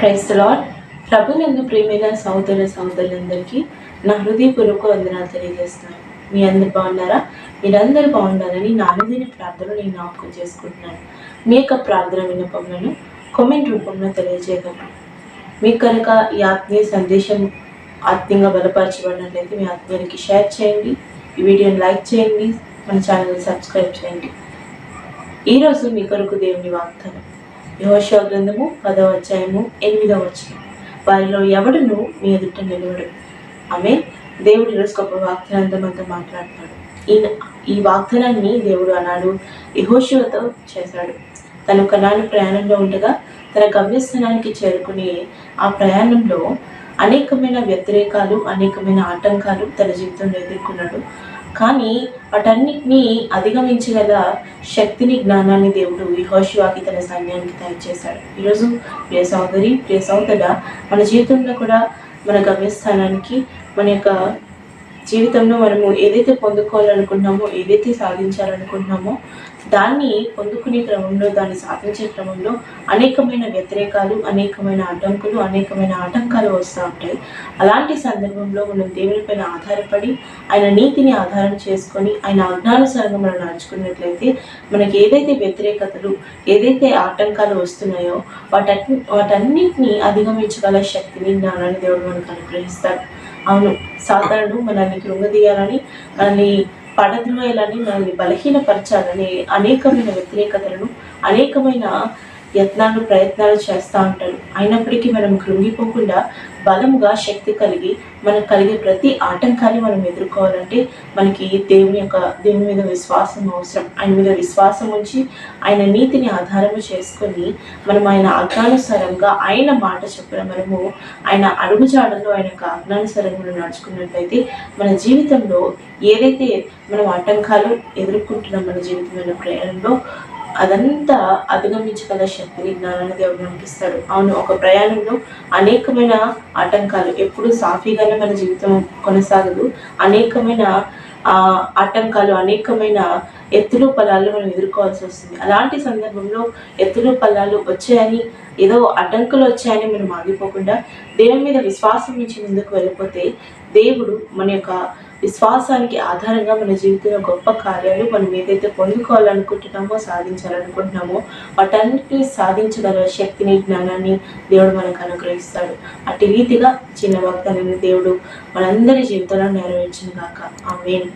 Praise the lord. ప్రభునందు ప్రియమైన సహోదర సహోదరులందరికీ నా హృదయపూర్వక వందనాలు తెలియజేస్తున్నాను. మీ అందరు బాగున్నారా? మీరందరూ బాగుండాలని నా అనుదిన ప్రార్థనలు నేను జ్ఞాపకం చేసుకుంటున్నాను. మీ యొక్క ప్రార్థన విన్నపములను కామెంట్ రూపంలో తెలియజేయగలరు. మీకు కనుక ఈ ఆత్మీయ సందేశం ఆత్మీయంగా బలపరచబడినట్లయితే మీ ఆత్మీయానికి షేర్ చేయండి, ఈ వీడియోని లైక్ చేయండి, మన ఛానల్ని సబ్స్క్రైబ్ చేయండి. ఈరోజు మీ కొరకు దేవుని వాగ్దానం యెహోషువ గ్రంథము 10వ అధ్యాయము 8వ వచనం. వారిలో ఎవడును మీ ఎదుట నిలవడు. ఆమె దేవుడు ఈరోజు గొప్ప వాగ్దానంతో మనతో మాట్లాడతాడు. ఈ వాగ్దానాన్ని దేవుడు ఆనాడు యెహోషువతో చేశాడు. తను కనాను ప్రయాణంలో ఉండగా తన గమ్యస్థానానికి చేరుకుని ఆ ప్రయాణంలో అనేకమైన వ్యతిరేకాలు, అనేకమైన ఆటంకాలు తన జీవితంలో ఎదుర్కొన్నాడు. కానీ వాటన్నిటినీ అధిగమించగల శక్తిని, జ్ఞానాన్ని దేవుడు యెహోషువకి తన సైన్యానికి దయచేశాడు. ఈరోజు ప్రియ సహోదరి, ప్రియ సహోదర, మన జీవితంలో కూడా మన గమ్యస్థానానికి, మన యొక్క జీవితంలో మనము ఏదైతే పొందుకోవాలనుకుంటున్నామో, ఏదైతే సాధించాలనుకుంటున్నామో దాన్ని పొందుకునే క్రమంలో, దాన్ని సాధించే క్రమంలో అనేకమైన వ్యతిరేకాలు, అనేకమైన అడ్డంకులు, అనేకమైన ఆటంకాలు వస్తూ ఉంటాయి. అలాంటి సందర్భంలో మనం దేవునిపైన ఆధారపడి ఆయన నీతిని ఆధారం చేసుకొని ఆయన ఆజ్ఞానుసారంగా మనం నడుచుకున్నట్లయితే మనకి ఏదైతే వ్యతిరేకతలు, ఏదైతే ఆటంకాలు వస్తున్నాయో వాటన్నిటిని అధిగమించగల శక్తిని, జ్ఞానాన్ని దేవుడు మనకు అనుగ్రహిస్తాడు. అవును, సాతానుడు మనల్ని కృంగదీయాలని, మనల్ని పడద్రోయాలని, మనల్ని బలహీనపరచాలని అనేకమైన వ్యతిరేకతలను, అనేకమైన యత్నాలు, ప్రయత్నాలు చేస్తూ ఉంటాడు. అయినప్పటికీ మనం కృంగిపోకుండా బలముగా, శక్తి కలిగి మనకు కలిగే ప్రతి ఆటంకాన్ని మనం ఎదుర్కోవాలంటే మనకి దేవుని మీద విశ్వాసం అవసరం. ఆయన మీద విశ్వాసం ఉంచి ఆయన నీతిని ఆధారము చేసుకొని మనం ఆయన ఆజ్ఞానుసారంగా, ఆయన మాట చొప్పున మనము ఆయన అడుగుజాడల్లో, ఆయన యొక్క ఆజ్ఞానుసారంగా మనం నడుచుకున్నట్లయితే మన జీవితంలో ఏదైతే మనం ఆటంకాలు ఎదుర్కొంటున్నాం మన జీవితమైన ప్రయాణంలో అదంతా అధిగమించగల శక్తిని, జ్ఞానాన్ని దేవుడు మనకి ఇస్తాడు. అవును, ఒక ప్రయాణంలో అనేకమైన ఆటంకాలు, ఎప్పుడు సాఫీగానే మన జీవితం కొనసాగదు. అనేకమైన ఆటంకాలు, అనేకమైన ఎత్తులు పల్లాలు మనం ఎదుర్కోవాల్సి వస్తుంది. అలాంటి సందర్భంలో ఎత్తులు పల్లాలు వచ్చాయని, ఏదో అడ్డంకులు వచ్చాయని మనం ఆగిపోకుండా దేవుని మీద విశ్వాసం నుంచి ముందుకు వెళ్ళిపోతే దేవుడు మన యొక్క విశ్వాసానికి ఆధారంగా మన జీవితంలో గొప్ప కార్యాలు, మనం ఏదైతే పొందుకోవాలనుకుంటున్నామో, సాధించాలనుకుంటున్నామో వాటన్నిటిని సాధించగల శక్తిని, జ్ఞానాన్ని దేవుడు మనకు అనుగ్రహిస్తాడు. అటు రీతిగా చిన్న వాగ్దానాన్ని దేవుడు మనందరి జీవితంలో నెరవేర్చును గాక. ఆమేన్.